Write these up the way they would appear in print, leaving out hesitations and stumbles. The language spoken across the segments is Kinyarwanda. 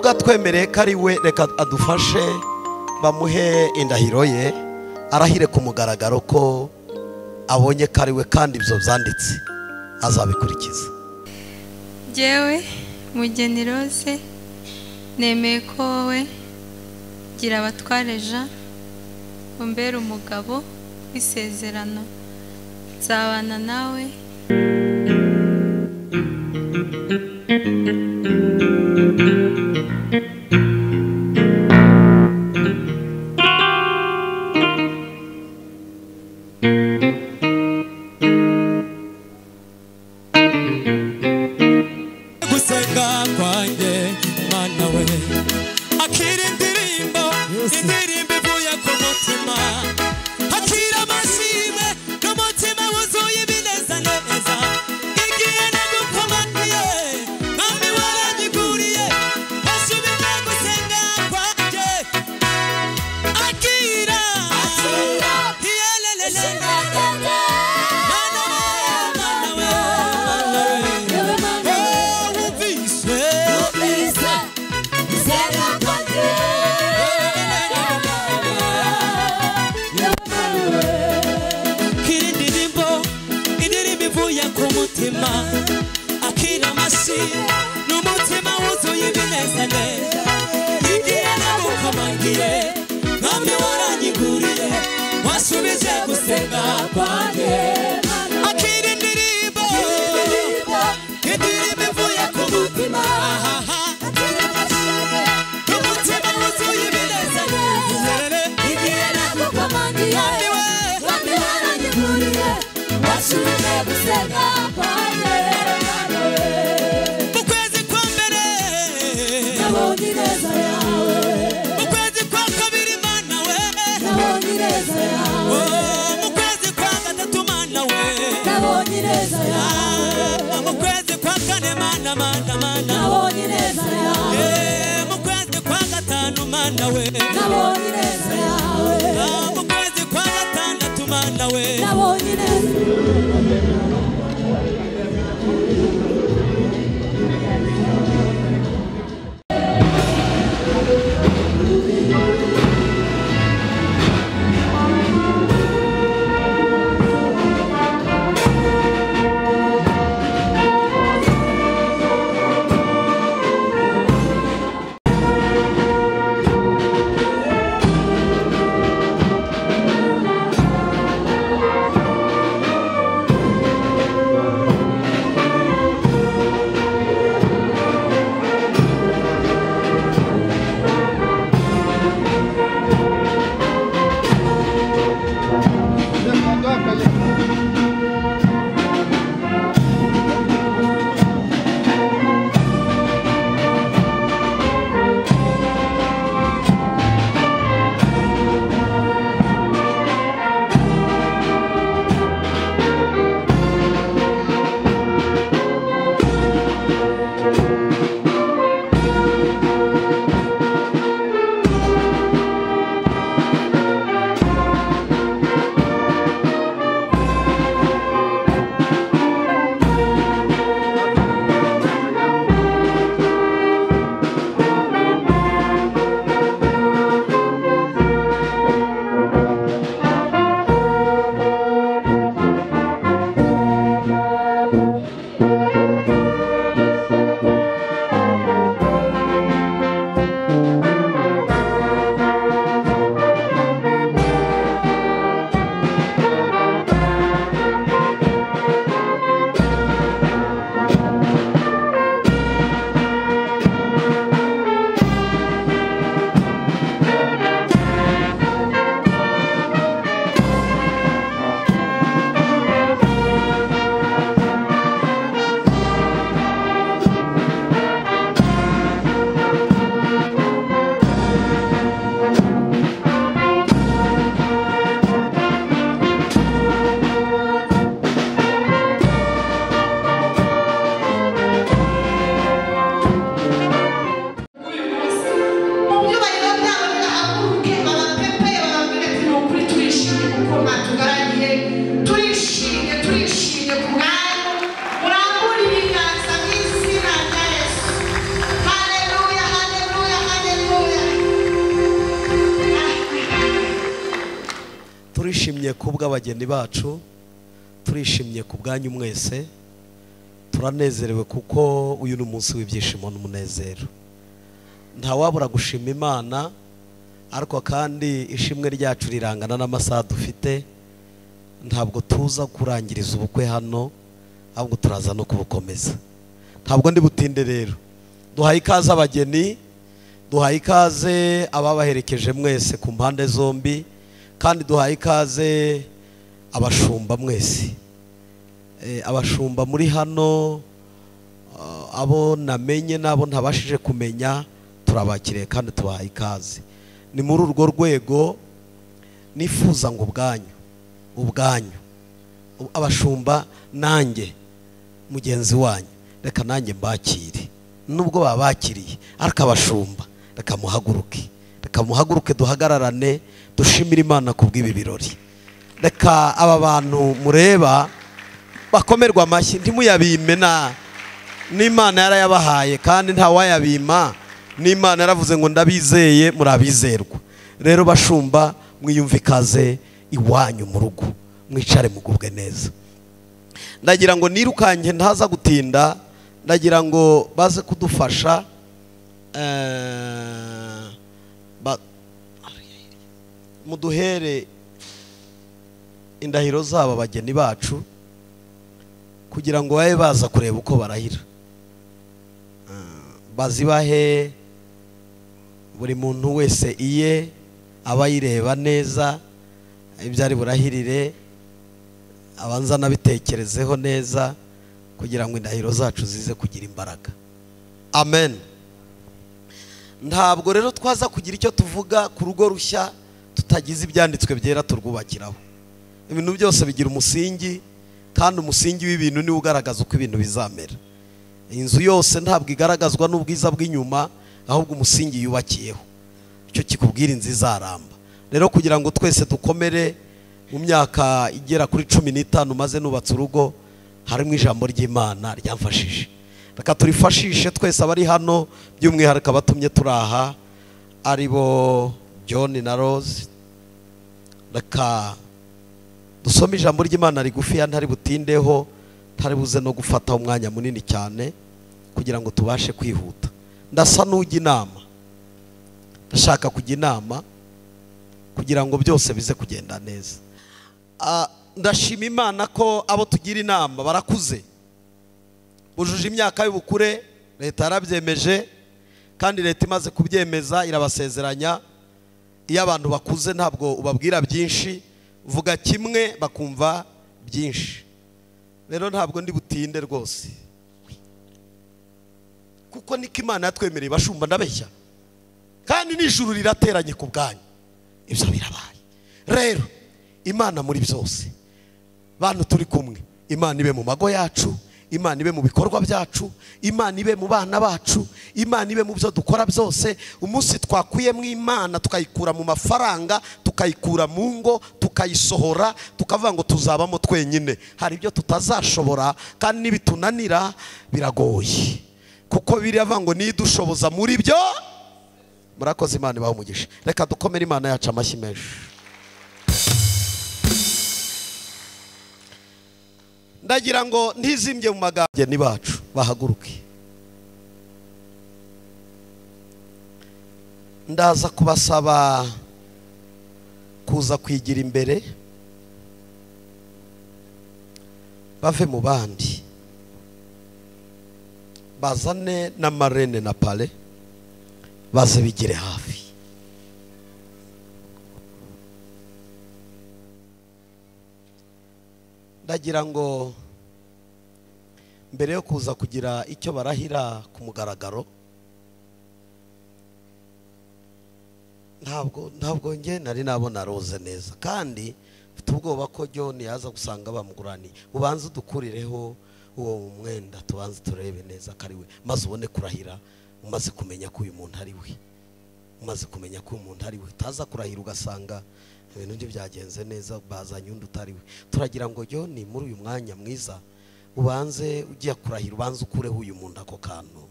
nubwo atwemereye ko ari we, reka adufashe bamuhe indahiro ye, arahire ku mugaragaro ko abonye ko ari we kandi ibyo byanditse azabikurikiza. Jewe Mugeni Rose nemeye ko wowe Ngirabatware Jean umbera umugabo w'isezerano, nzabana nawe turishimye kubw'abageni bacu, turishimye ku bwanyu mwese, turanezerewe kuko uyu ni umunsi w'ibyishimo n'umunezero. Ntawabura gushima Imana, ariko kandi ishimwe ryacu rirangana n'amasaha dufite. Ntabwo tuza kurangiriza ubukwe hano, ahubwo turaza no kubukomeza. Ntabwo ndi butinde rero. Duhaye ikaze abageni, duhaye ikaze ababaherekeje mwese ku mpande zombi, kandi duhaye ikaze abashumba mwese. Abashumba muri hano, abo namenye n'abo ntabashije kumenya, turabakiriye kandi tubahaye ikaze. Ni muri urwo rwego nifuza ngo ubwanyu abashumba nanjye mugenzi wanyu, reka nanjye mbakire. Nubwo babakiriye, ariko abashumba reka muhaguruke duhagararane dushimire Imana kubw'ibi birori. Reka aba bantu mureba bakomerwa amashyi, ntimuyabime. n'Imana yarayabahaye kandi nta wayabima. n'Imana yaravuze ngo ndabizeye murabizerwa. Rero bashumba, mwiyumve ikaze iwanyu mu rugo, mwicare mugubwe neza. Ndagira ngo nirukanke ntaza gutinda, ndagira ngo baze kudufasha muduhere indahiro zabo abageni bacu, kugira ngo babe baza kureba uko barahira. Bazibahe buri muntu wese iye, aba yireba neza ibyo ari burahirire, abanza nabitekerezeho neza kugira ngo indahiro zacu zize kugira imbaraga. Amen. Ntabwo rero twaza kugira icyo tuvuga ku rugo rushya tutagize ibyanditswe byera turwubakiraho. Ibintu byose bigira umusingi, kandi umusingi w'ibintu ni ugaragaza uko ibintu bizamera. Inzu yose ntabwo igaragazwa n'ubwiza bw'inyuma, ahubwo umusingi yubakiyeho icyo kikubwira inzu izaramba. Rero kugira ngo twese dukomere, mu myaka igera kuri 15 maze nubatse urugo, harimo ijambo ry'Imana ryamfashije. Reka turifashishe twese abari hano, by'umwihariko abatumye turaha aribo John na Rose. Reka dusome ijambo ry'Imana rigufi, ntari butindeho, ntari buze no gufata umwanya munini cyane kugira ngo tubashe kwihuta. Ndasa n'ujya inama, ndashaka kujya inama kugira ngo byose bize kugenda neza. Ndashima Imana ko abo tugira inama barakuze, bujuje imyaka y'ubukure. Leta yarabyemeje, kandi leta imaze kubyemeza irabasezeranya. Iyo abantu bakuze ntabwo ubabwira byinshi, uvuga kimwe bakumva byinshi. Rero ntabwo ndi butinde rwose, kuko niko Imana yatwemereye. Bashumba ndabeshya, kandi n'ijuru rirateranye ku bwanyu, ibyo birabaye. Rero Imana muri byose, bantu turi kumwe, Imana ibe mu mago yacu, Imana ibe mu bikorwa byacu, Imana ibe mu bana bacu, Imana ibe mu byo dukora byose. Umunsi twakuyemo Imana tukayikura mu mafaranga, tukayikura mu ngo, tukayisohora, tukavuga ngo tuzabamo twenyine, hari ibyo tutazashobora, kandi nibitunanira biragoye, kuko biravuga ngo nidushoboza muri byo. Murakoze, Imana ibahe umugisha. Reka dukomere Imana yacu amashyi menshi. Ndagira ngo ntizimbye mu magambo, abageni bacu bahaguruke. Ndaza kubasaba kuza kwigira imbere, bave mu bandi, bazane na marene na pale, baze bigire hafi. Ndagira ngo mbere yo kuza kugira icyo barahira ku mugaragaro, ntabwo nge nari nabona Rose neza, kandi mfite ubwoba ko John yaza gusanga bamuguraniye. Ubanze udukurireho uwo mwenda, tubanze turebe neza ko ari we, maze ubone kurahira umaze kumenya ko uyu muntu ari we. Umaze kumenya ko uyu muntu ari we, utaza kurahira ugasanga ibintu ndi byagenze neza, bazanye undi utari we. Turagira ngo John, muri uyu mwanya mwiza, ubanze ugiye kurahira, ubanze ukureho uyu muntu ako kantu,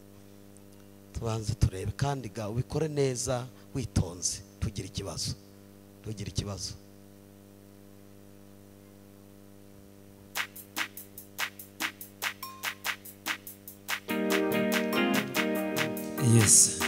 tubanze turebe, kandi ga ubikore neza witonze, tugira ikibazo. Yes.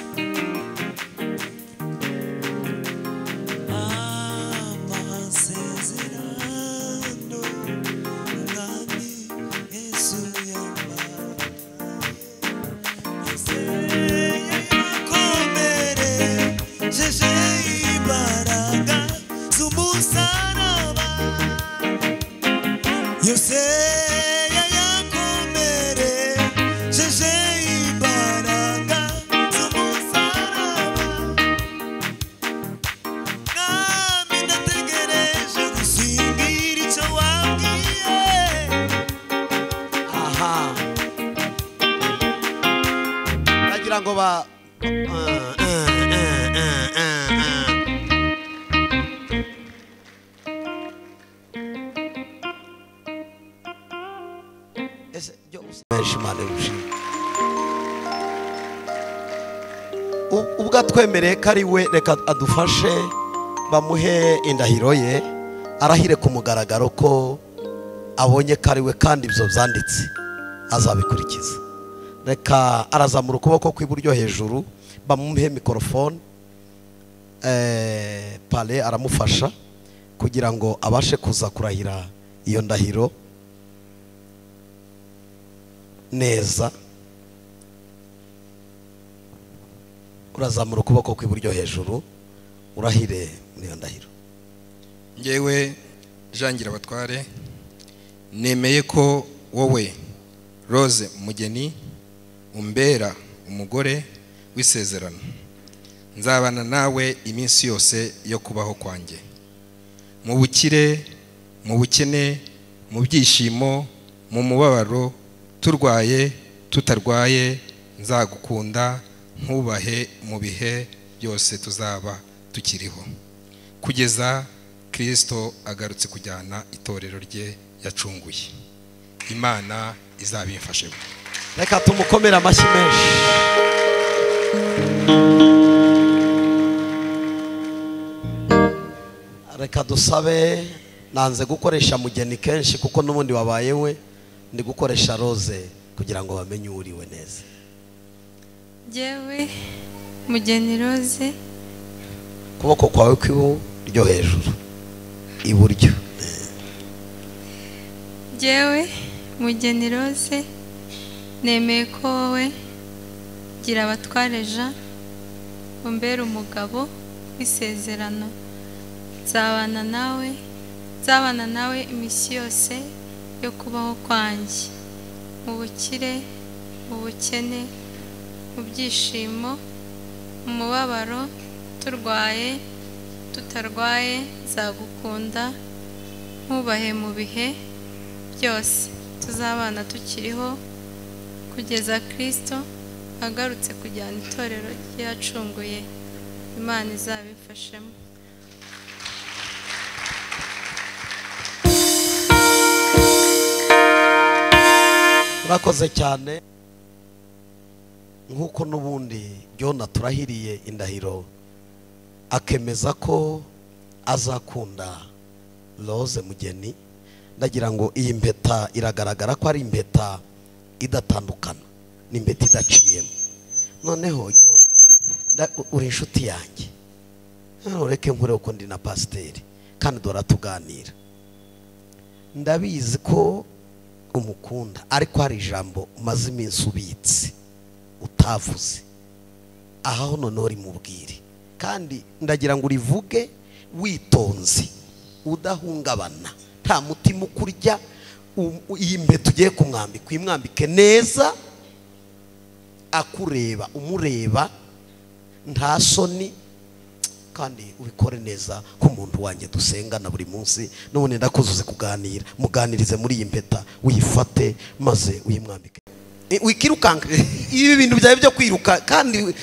Nagira ngo ba ubwo atwemereye ko ari we, reka adufashe bamuhe indahiro ye, arahire ku mugaragaro ko abonye ko ari we kandi ibyo byanditse azabikurikiza. Reka arazamura ukuboko kw'iburyo hejuru, bamuhe mikorofone, pale aramufasha kugira ngo abashe kuza kurahira iyo ndahiro neza. Urazamura ukuboko kw'iburyo hejuru urahire muri iyo ndahiro. Ngewe Ngirabatware nemeye ko wowe Rose Mugeni umbera umugore w'isezerano, nzabana nawe iminsi yose yo kubaho kwanjye, mu bukire, mu bukene, mu byishimo, mu mubabaro, turwaye tutarwaye, nzagukunda nkubahe mu bihe byose tuzaba tukiriho, kugeza Kristo agarutse kujyana itorero rye yacunguye. Imana izabimfashemo. Reka tumukomere amashyi menshi. Reka dusabe, nanze gukoresha Mugeni kenshi kuko n'ubundi wabaye we, ndi gukoresha Rose kugira ngo bamenye uriwe neza. Jewe Mugeni Rose, kuboko kwawe kw'iburyo hejuru iburyo. Jewe Mugeni Rose nemeye ko wowe Ngirabatware Jean umbera umugabo w'isezerano, nzabana nawe iminsi yose yo kubaho kwanjye, mu bukire, mu bukene, mu byishimo, mu mubabaro, turwaye tutarwaye, nzagukunda nkubahe mu bihe byose tuzabana tukiriho, kugeza Kristo agarutse kujyana itorero ryacunguye. Imana izabifashemo. Urakoze cyane. Nk'uko n'ubundi Jona turahiriye indahiro akemeza ko azakunda Rose Mugeni, ndagira ngo iyi mpeta iragaragara ko ari impeta idatandukana, ni impeta idaciyemo. Noneho uri inshuti yanjye, ureke nkure uko ndi na pasiteri kandi dora tuganira. Ndabizi ko umukunda, ariko hari ijambo umaze iminsi ubitse utavuze, aho noneho rimubwire, kandi ndagira ngo urivuge witonze udahungabana, nta mutima ukurya. Iyi mpeta ugiye kumwambika uyimwambike neza, akureba umureba nta soni, kandi ubikore neza nk'umuntu wanjye dusengana buri munsi. None ndakuzuze kuganira, muganirize muri iyi mpeta, uyifate maze uyimwambike. Wikirukanka ibi bintu byawe byo kwiruka kandi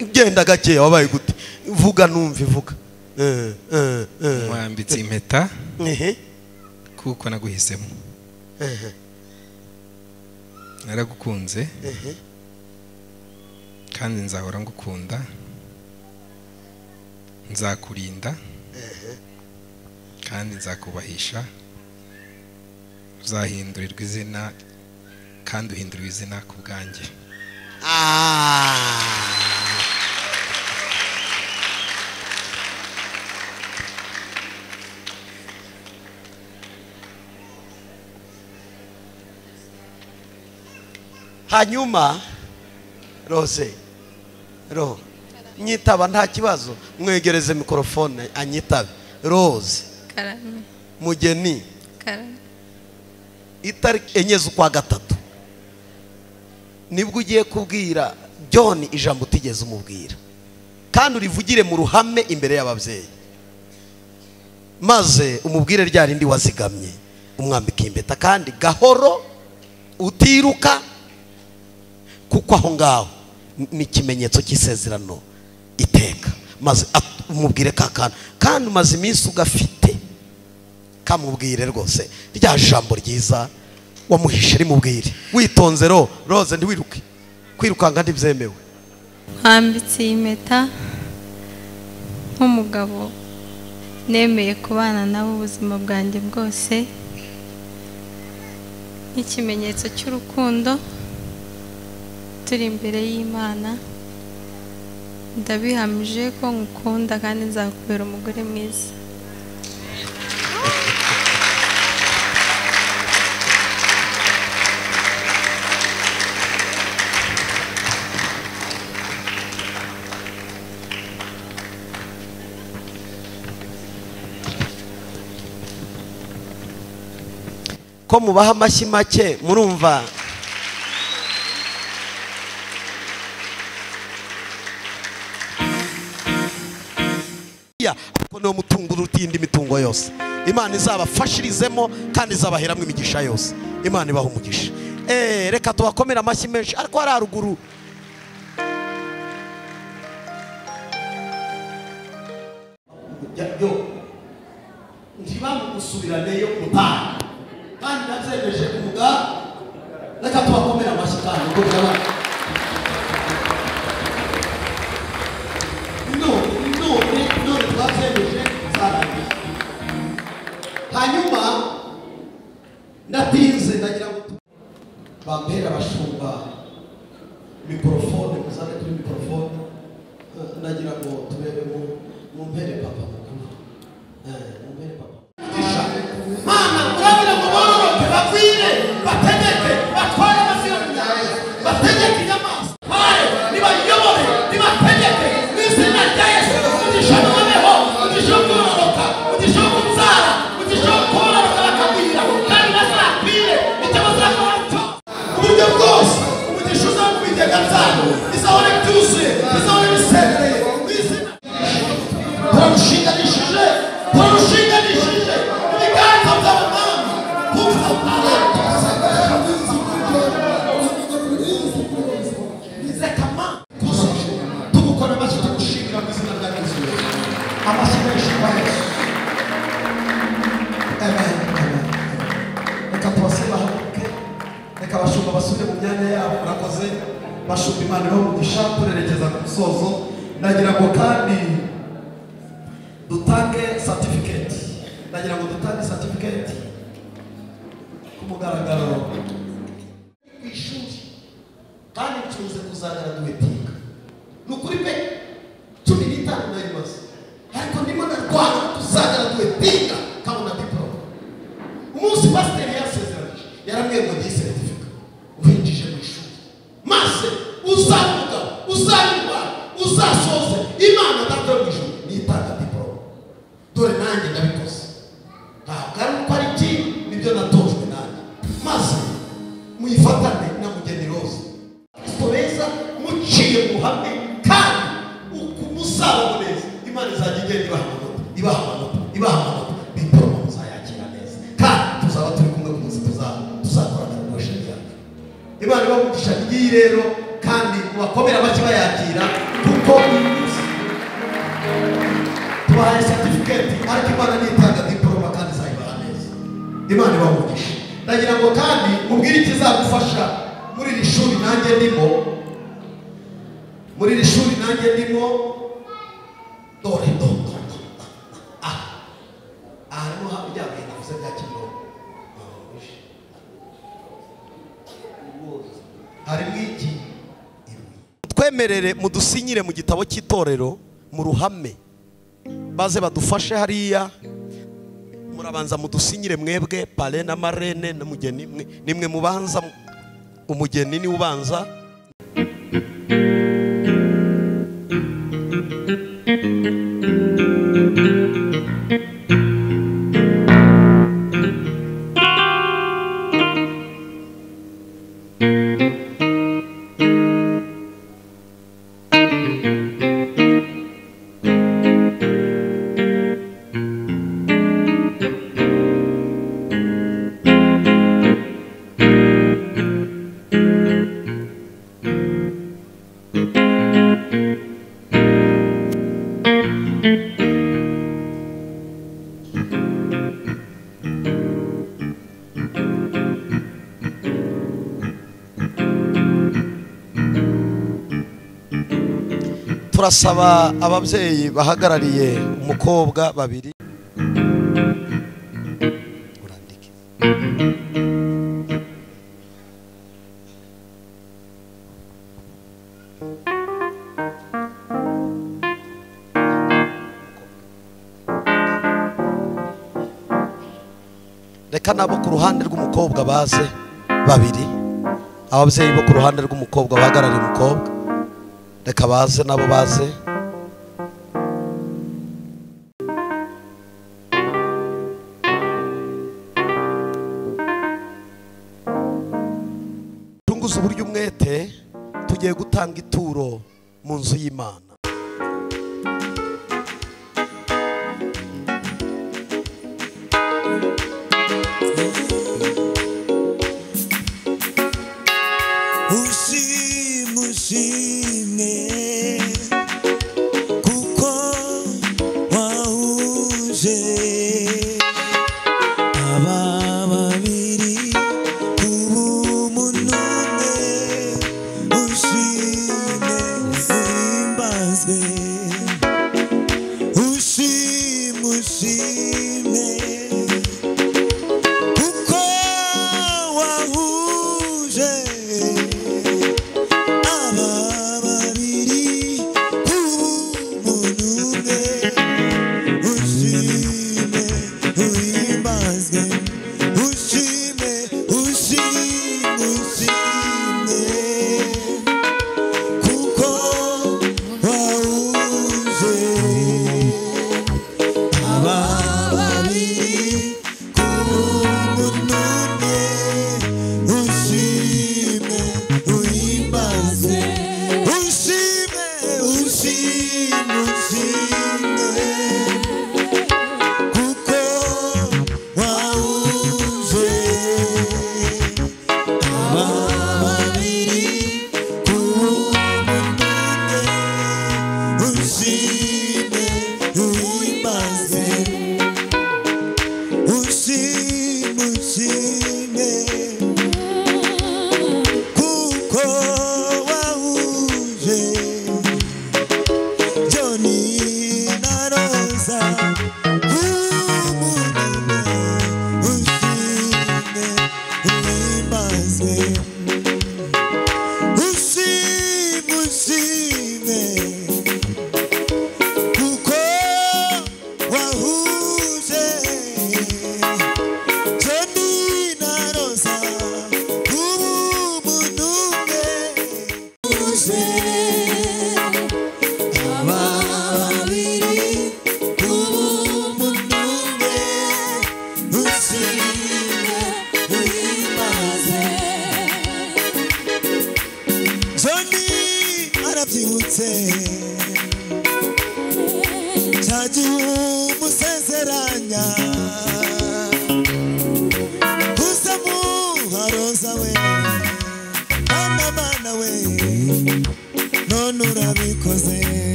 ugenda gake, wabaye gute? Vuga numve, vuga. Mwambitse impeta kuko naguhisemo, naragukunze kandi nzahora ngukunda, nzakurinda kandi nzakubahisha, uzahindurirwa izina kandi uhindurwa izina ku bwanjye. hanyuma Rose nyitaba nta kibazo, mwegereze mikrofone anyitabe. Rose Karame. Mugeni Karame. itariki 4 z'ukwa gatatu nibwo ugiye kubwira John ijambo utigeze umubwira, kandi urivugire mu ruhame imbere y'ababyeyi, maze umubwire rya rindi wazigamye umwambika impeta, kandi gahoro utiruka, kuko aho ngaho ni ikimenyetso cy'isezerano iteka. Maze umubwire kakana, kandi umaze iminsi ugafite, kamubwire rwose rya jambo ryiza wamuhishe rimubwire witonze. Rose ndiwiruke, kwirukanga ntibyemewe. Hambitse iyi mpeta nk'umugabo nemeye kubana nawe ubuzima bwanjye bwose, nk'ikimenyetso cy'urukundo turi imbere y'Imana. Ndabihamije ko ngukunda kandi nzakubera umugore mwiza. Ko mubaha amashyi make murumva? Ariko niwo mutungo uruta indi mitungo yose. Imana izabafashirizemo kandi izabaheramo imigisha yose. Imana ibaha umugisha. Reka tubakomera amashyi menshi. Ariko hari haruguru ntibamugusubiraneyo mutanga, kandi nabyemeje umuga. Reka tubakomera amashyi kandi ngo byabana. None twabyemeje zarangiye. Hanyuma ndatinze, ndagira ngo bampera abashumba mikrofone, muzane kuri mikrofone. Ndagira ngo turebe mu mpere papa mukuru. Mumpere papa. Mana urabira ngo bororoke, bakwire, bategeke, batware amasiro yawe, bategeke inyamaswa, nibayobore, nibategeke mu izina rya Yesu. Umugisha noneho, umugisha wo kororoka, umugisha wo kubyara, umugisha wo kororoka bakagwira, kandi bazakwire icyo bazakora cyo uburyo bwose. Umugisha uza mu bigega byabo bizahora byuzuye, bizahora bisekereye mu izina. Turarushinganishije ibiganza by'abamama kuva izekama kuzuye. Tugukora amashyi tugushimira mu izina rya Yesu. Amashyi menshi kwa Yesu. Amen. Reka tubasibahamuke, reka abashumba basubire mu myanya yabo. Murakoze bashumba, Imana ibahe umugisha. Turerekeza ku musozo, ndagira ngo kandi dutange certificate. Ndagira ngo dutange certificate ku mugaragaro ku ishuri, kandi ncuze kuzagaraduwetinga. Nukuri pe 15 nayimaze, ariko ndimo narwana tuzagaraduwetinga kabona diploma. Umunsi pasiteri yasezeranye yarambwiye ngo ngiye certificate uhinjije mu ishuri, maze uzavuga uzayumva uzasoze Imana data mu ijuru nitanga diploma. Dore nanjye ndabikoze, ntabwo ari uko ari iki, nibyo natojwe nanjye. Maze muyifatane na Mugeni Rose, Kristo beza muciye mu ruhame, kandi umusaruro neza. Imana izajya igenda ibaha amanota, diploma muzayakira neza, kandi tuzaba turi kumwe ku munsi tuzakorana n'ubushobozi bwacu. Imana ibaha umugisha. Ngiyi rero kandi mubakomera amashyi bayakira, kuko tubahaye certificate, ariko Imana nitanga diploma kandi izayibaha neza. Imana ibaha umugisha. Ndagira ngo kandi mubwire ikizagufasha muri iri shuri nanjye ndimo, dore harimo habijyanye navuze bya Kimironko, harimo iki. Twemerere mudusinyire mu gitabo cy'itorero mu ruhame, baze badufashe hariya. Murabanza mudusinyire mwebwe pare na marene na Mugeni, nimwe mubanza umugeni ni ubanza. Turasaba ababyeyi bahagarariye umukobwa babiri. Reka nabo ku ruhande rw'umukobwa baze babiri. Ababyeyi bo ku ruhande rw'umukobwa bahagarariye umukobwa. Reka baze nabo baze. Tunguza uburyo umwete tugiye gutanga ituro mu nzu y'Imana.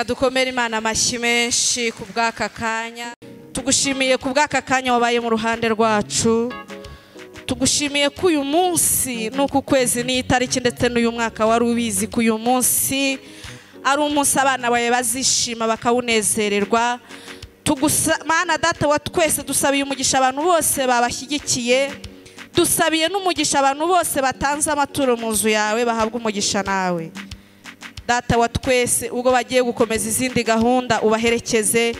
Dukomere Imana amashyi menshi ku bw'aka kanya. Tugushimiye ku bw'aka kanya wabaye mu ruhande rwacu. Tugushimiye ko uyu munsi n'uku kwezi n'itariki ndetse n'uyu mwaka wari ubizi ko uyu munsi ari umunsi abana bawe bazishima bakawunezererwa. Mana data wa twese dusabiye umugisha abantu bose babashyigikiye, dusabiye n'umugisha abantu bose batanze amaturo mu nzu yawe bahabwa umugisha nawe. Data wa twese ubwo bagiye gukomeza izindi gahunda ubaherekeze,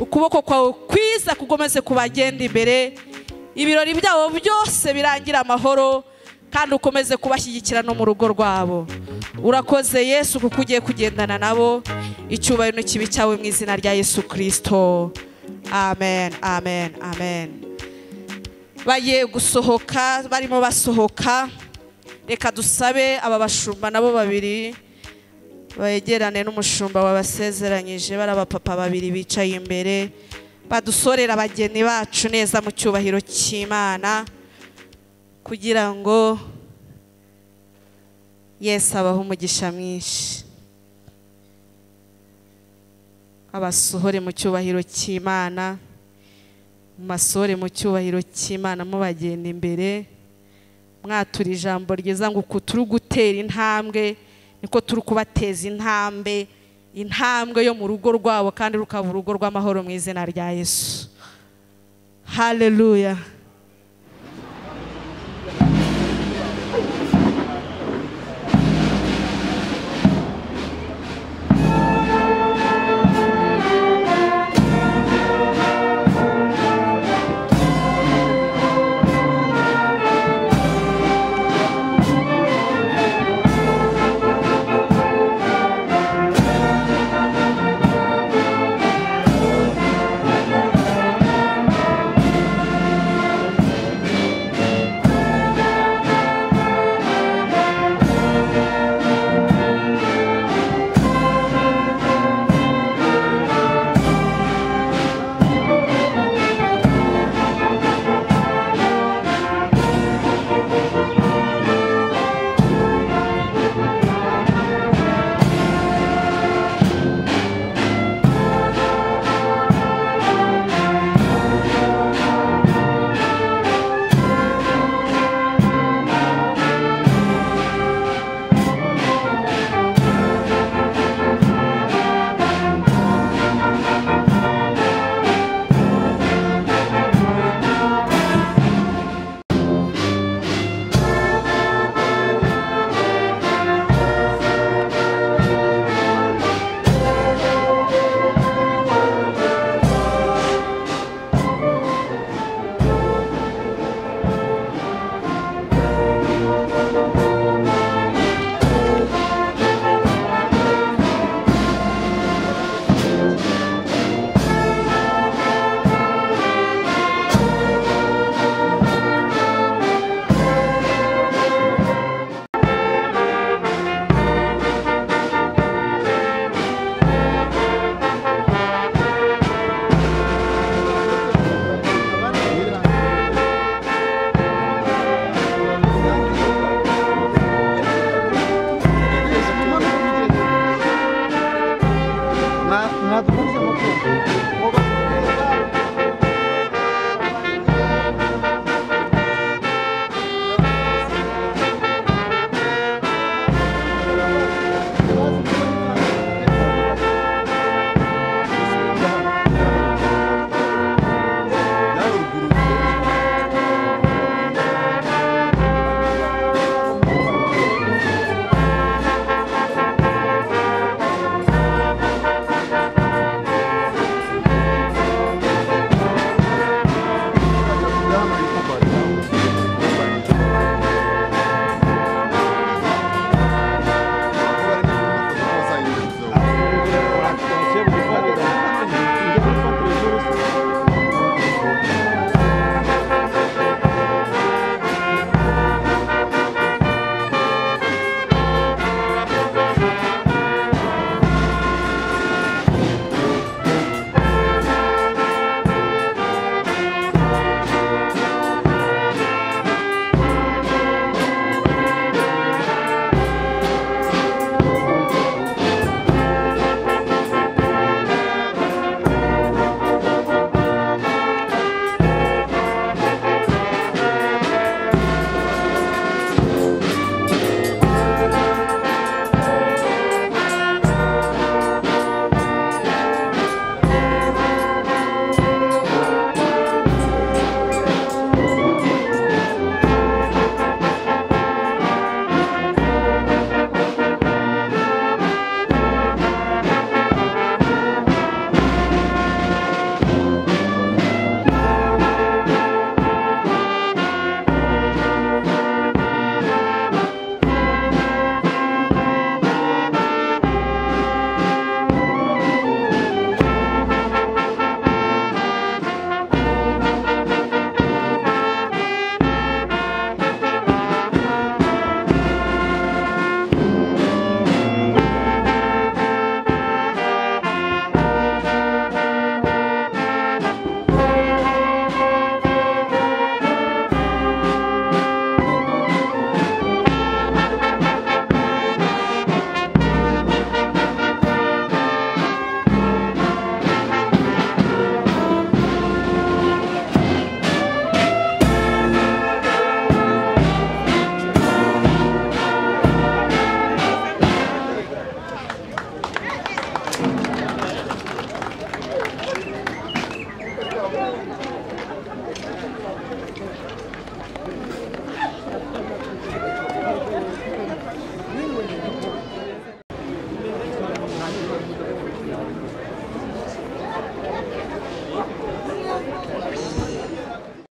ukuboko kwawe kwiza kugomeze kubagenda imbere, ibirori byabo byose birangira amahoro, kandi ukomeze kubashyigikira no mu rugo rwabo. Urakoze Yesu kuko ugiye kugendana nabo, icyubahiro n'ikibi cyawe mu izina rya Yesu Kristo. Amen, amen, amen. Bagiye gusohoka, barimo basohoka, reka dusabe aba bashumba nabo babiri begerane n'umushumba wabasezeranyije, bari abapapa babiri bicaye imbere, badusorera abageni bacu neza mu cyubahiro cy'Imana, kugira ngo Yesu abahe umugisha mwinshi, abasohore mu cyubahiro cy'Imana, masore mu cyubahiro cy'Imana mubagenda imbere, mwatura ijambo ryiza ngo uku turi gutera intambwe niko turi kubateza intambwe yo mu rugo rwabo, kandi rukaba urugo rw'amahoro mu izina rya Yesu. Haleluya.